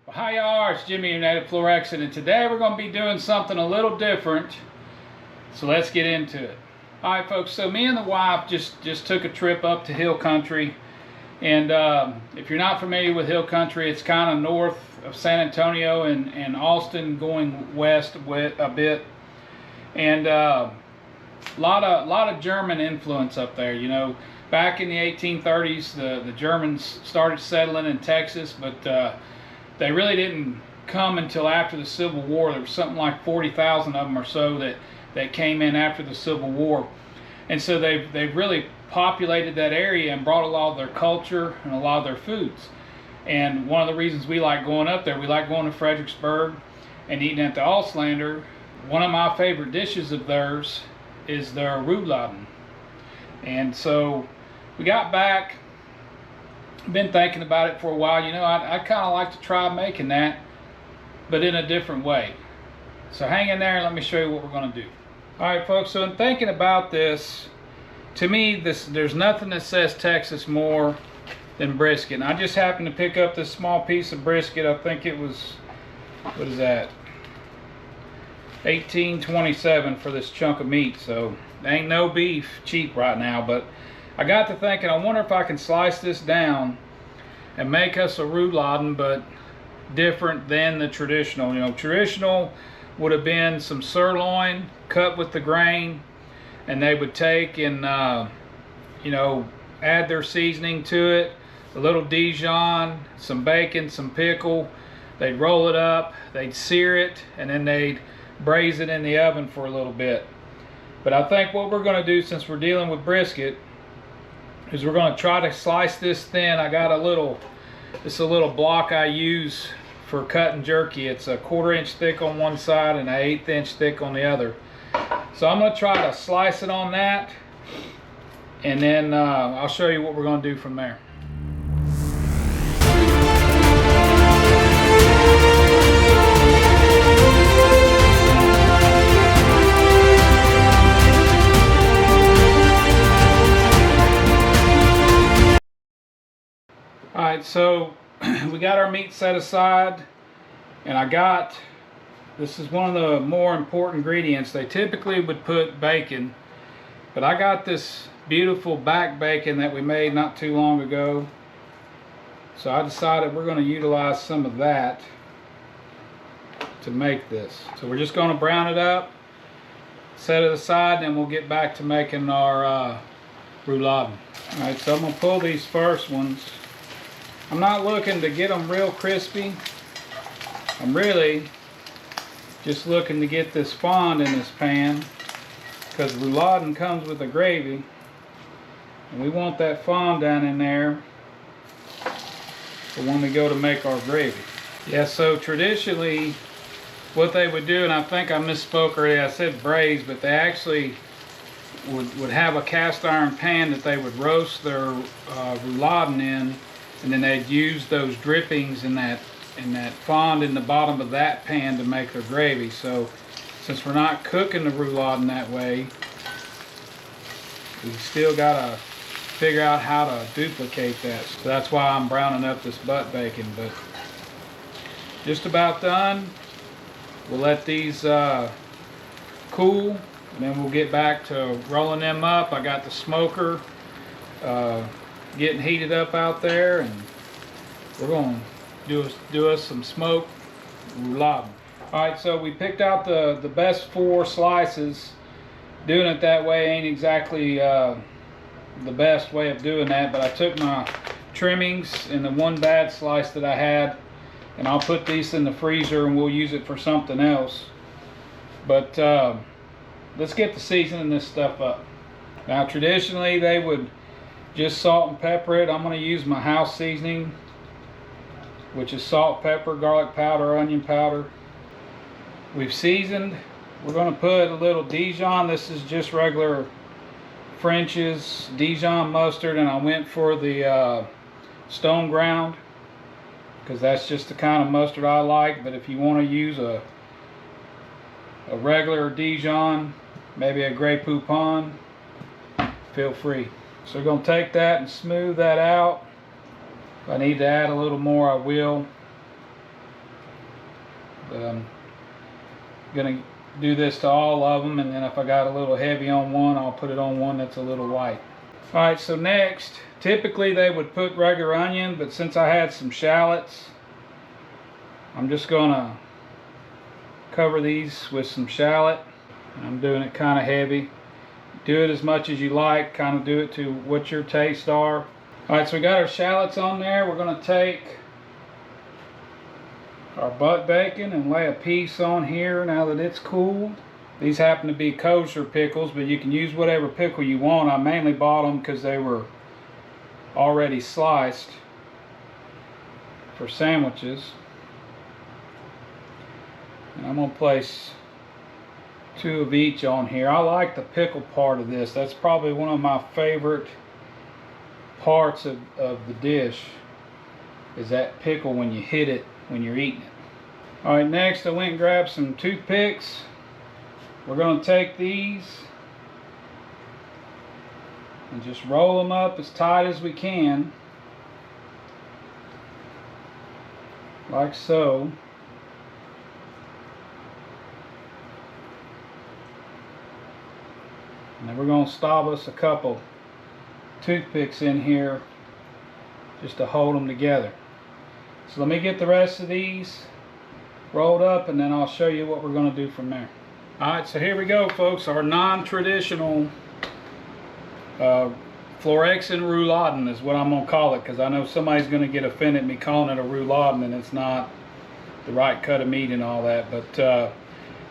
Well, hi y'all, it's Jimmy, your native Flor-xan, and today we're going to be doing something a little different. So let's get into it. Alright folks, so me and the wife just took a trip up to Hill Country. And if you're not familiar with Hill Country, it's kind of north of San Antonio and Austin, going west a bit. And lot of German influence up there. You know, back in the 1830s, the Germans started settling in Texas, but they really didn't come until after the Civil War. There was something like 40,000 of them or so that came in after the Civil War. And so they've really populated that area and brought a lot of their culture and a lot of their foods. And one of the reasons we like going up there, we like going to Fredericksburg and eating at the Auslander. One of my favorite dishes of theirs is their Rouladen. And so we got back, been thinking about it for a while. You know, I kind of like to try making that, but in a different way. So hang in there and let me show you what we're going to do. Alright folks, so in thinking about this, to me there's nothing that says Texas more than brisket. And I just happened to pick up this small piece of brisket. I think it was, what is that, $18.27 for this chunk of meat. So ain't no beef cheap right now. But I got to thinking, I wonder if I can slice this down and make us a rouladen, but different than the traditional. You know, traditional would have been some sirloin cut with the grain, and they would take and you know, add their seasoning to it, a little Dijon, some bacon, some pickle. They'd roll it up, they'd sear it, and then they'd braise it in the oven for a little bit. But I think what we're going to do, since we're dealing with brisket, is we're going to try to slice this thin. I got this a little block I use for cutting jerky. It's a 1/4 inch thick on one side and an 1/8 inch thick on the other. So I'm going to try to slice it on that, and then I'll show you what we're going to do from there. Alright, so we got our meat set aside, and this is one of the more important ingredients. They typically would put bacon, but I got this beautiful back bacon that we made not too long ago. So I decided we're going to utilize some of that to make this. So we're just going to brown it up, set it aside, and then we'll get back to making our rouladen. Alright, so I'm going to pull these first ones. I'm not looking to get them real crispy. I'm really just looking to get this fond in this pan, because rouladen comes with a gravy, and we want that fond down in there for when we go to make our gravy. Yeah, so traditionally what they would do, and I think I misspoke already, I said braise, but they actually would have a cast iron pan that they would roast their rouladen in, and then they'd use those drippings in that fond in the bottom of that pan to make their gravy. So since we're not cooking the rouladen that way, we still gotta figure out how to duplicate that. So that's why I'm browning up this butt bacon. But just about done. We'll let these cool, and then we'll get back to rolling them up. I got the smoker getting heated up out there, and we're going to do us some smoked rouladen. Alright, so we picked out the best 4 slices. Doing it that way ain't exactly the best way of doing that, but I took my trimmings and the one bad slice that I had, and I'll put these in the freezer and we'll use it for something else. But let's get to seasoning this stuff up. Now traditionally they would just salt and pepper it. I'm going to use my house seasoning, which is salt, pepper, garlic powder, onion powder. We've seasoned. We're going to put a little Dijon. This is just regular French's Dijon mustard, and I went for the stone ground because that's just the kind of mustard I like. But if you want to use a regular Dijon, maybe a Grey Poupon, feel free. So we're going to take that and smooth that out. If I need to add a little more, I will. Gonna do this to all of them, and then if I got a little heavy on one, I'll put it on one that's a little light. Alright, so next, typically they would put regular onion, but since I had some shallots, I'm just gonna cover these with some shallot. I'm doing it kind of heavy. Do it as much as you like, kind of do it to what your tastes are. Alright, so we got our shallots on there. We're gonna take our butt bacon and lay a piece on here now that it's cooled. These happen to be kosher pickles, but you can use whatever pickle you want. I mainly bought them because they were already sliced for sandwiches. And I'm going to place 2 of each on here. I like the pickle part of this. That's probably one of my favorite parts of the dish, is that pickle when you hit it when you're eating it. Alright, next I went and grabbed some toothpicks. We're going to take these and just roll them up as tight as we can, like so. And then we're going to stop us a couple toothpicks in here just to hold them together. So let me get the rest of these rolled up, and then I'll show you what we're going to do from there. Alright, so here we go, folks. Our non-traditional Flor-xan Rouladen is what I'm going to call it, because I know somebody's going to get offended at me calling it a Rouladen, and it's not the right cut of meat and all that. But I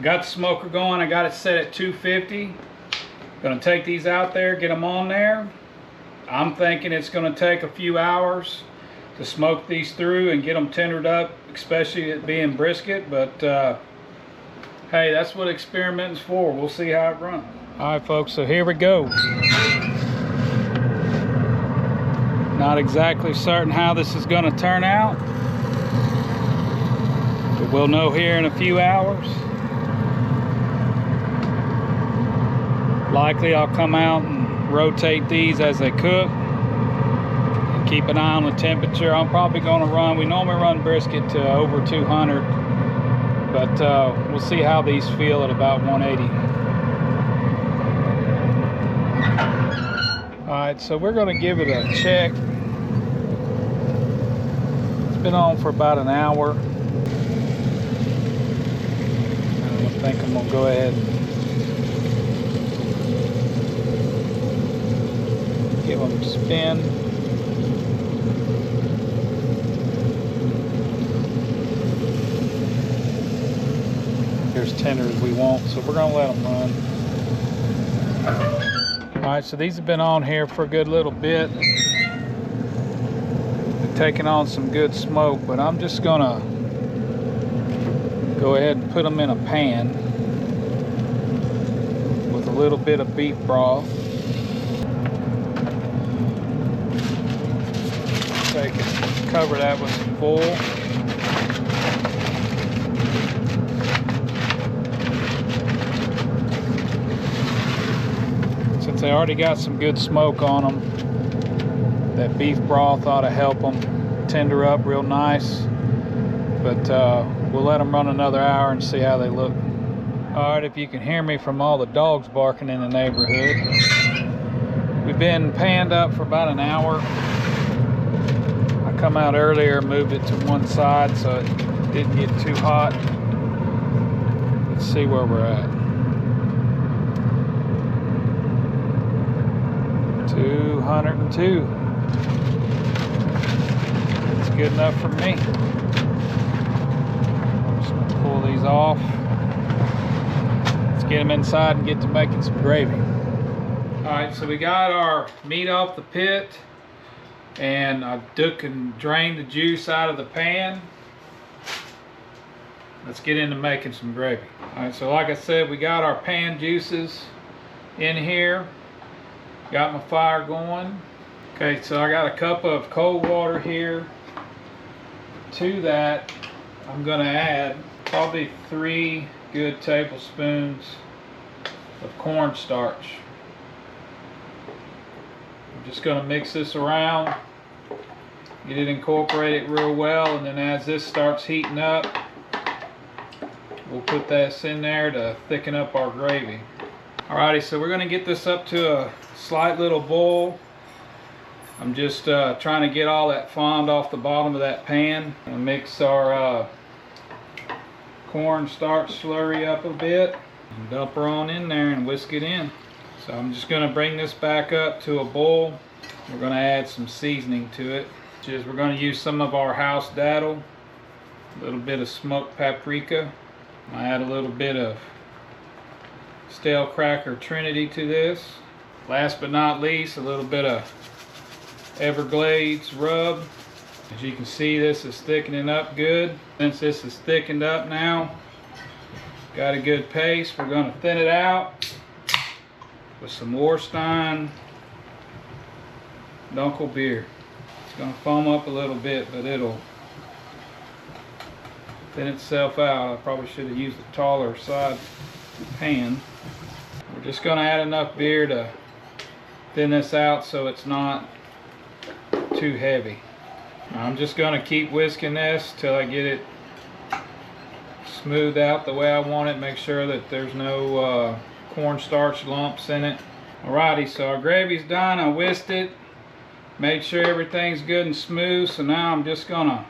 got the smoker going. I got it set at 250. Going to take these out there, get them on there. I'm thinking it's going to take a few hours to smoke these through and get them tendered up, especially it being brisket. But hey, that's what experimenting's for. We'll see how it runs. Alright folks, so here we go. Not exactly certain how this is going to turn out, but we'll know here in a few hours. Likely I'll come out and rotate these as they cook. Keep an eye on the temperature. I'm probably going to run, we normally run brisket to over 200, but we'll see how these feel at about 180. Alright, so we're going to give it a check. It's been on for about an hour. I think I'm going to go ahead and give them a spin. They're as tender as we want, so we're going to let them run. Alright, so these have been on here for a good little bit. They're taking on some good smoke, but I'm just going to go ahead and put them in a pan with a little bit of beef broth. Take it, cover that with some foil. Since they already got some good smoke on them, that beef broth ought to help them tender up real nice. But we'll let them run another hour and see how they look. Alright, if you can hear me from all the dogs barking in the neighborhood. We've been panned up for about an hour. Come out earlier, moved it to one side so it didn't get too hot. Let's see where we're at. 202. That's good enough for me. I'm just gonna pull these off. Let's get them inside and get to making some gravy. Alright, so we got our meat off the pit, and I took and drained the juice out of the pan. Let's get into making some gravy. Alright, so like I said, we got our pan juices in here. Got my fire going. Okay, so I got a cup of cold water here. To that, I'm gonna add probably 3 good tablespoons of cornstarch. I'm just gonna mix this around. Get it incorporated real well, and then as this starts heating up, we'll put this in there to thicken up our gravy. Alrighty, so we're going to get this up to a slight little boil. I'm just trying to get all that fond off the bottom of that pan and mix our cornstarch slurry up a bit and dump her on in there and whisk it in. So I'm just going to bring this back up to a boil. We're going to add some seasoning to it, which is we're going to use some of our house daddle, a little bit of smoked paprika. I add a little bit of stale cracker Trinity to this. Last but not least, a little bit of Everglades rub. As you can see, this is thickening up good. Since this is thickened up now, got a good paste, we're going to thin it out with some Flor-xan Dunkel beer. It's going to foam up a little bit, but it'll thin itself out. I probably should have used a taller side pan. We're just going to add enough beer to thin this out so it's not too heavy. I'm just going to keep whisking this till I get it smoothed out the way I want it. Make sure that there's no cornstarch lumps in it. Alrighty, so our gravy's done. I whisked it, made sure everything's good and smooth. So now I'm just going to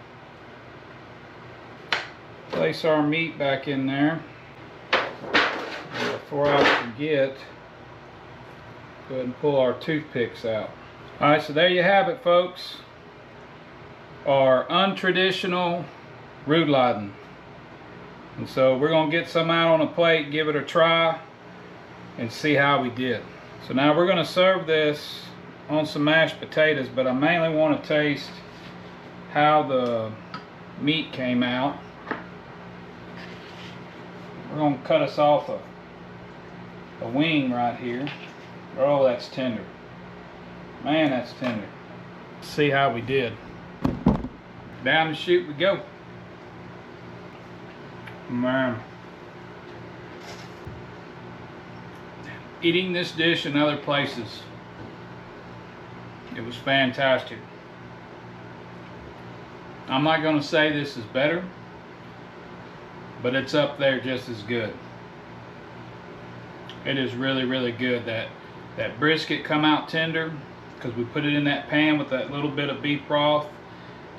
place our meat back in there. And before I forget, go ahead and pull our toothpicks out. Alright, so there you have it, folks. Our untraditional Rouladen. And so we're going to get some out on a plate, give it a try, and see how we did. So now we're going to serve this on some mashed potatoes, but I mainly want to taste how the meat came out. We're going to cut us off a wing right here. Oh, that's tender. Man, that's tender. Let's see how we did. Down the chute we go. Man. Eating this dish in other places, it was fantastic. I'm not going to say this is better, but it's up there just as good. It is really, really good. That brisket come out tender because we put it in that pan with that little bit of beef broth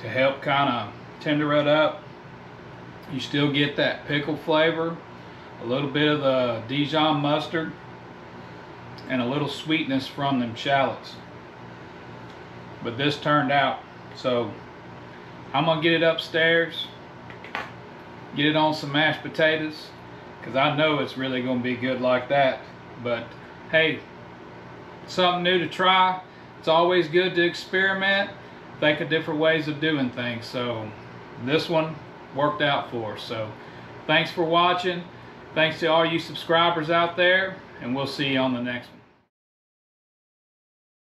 to help kind of tender it up. You still get that pickle flavor, a little bit of the Dijon mustard, and a little sweetness from them shallots. But this turned out. So I'm gonna get it upstairs, get it on some mashed potatoes, because I know it's really gonna be good like that. But hey, something new to try. It's always good to experiment, think of different ways of doing things. So this one worked out for us. So thanks for watching. Thanks to all you subscribers out there, and we'll see you on the next one.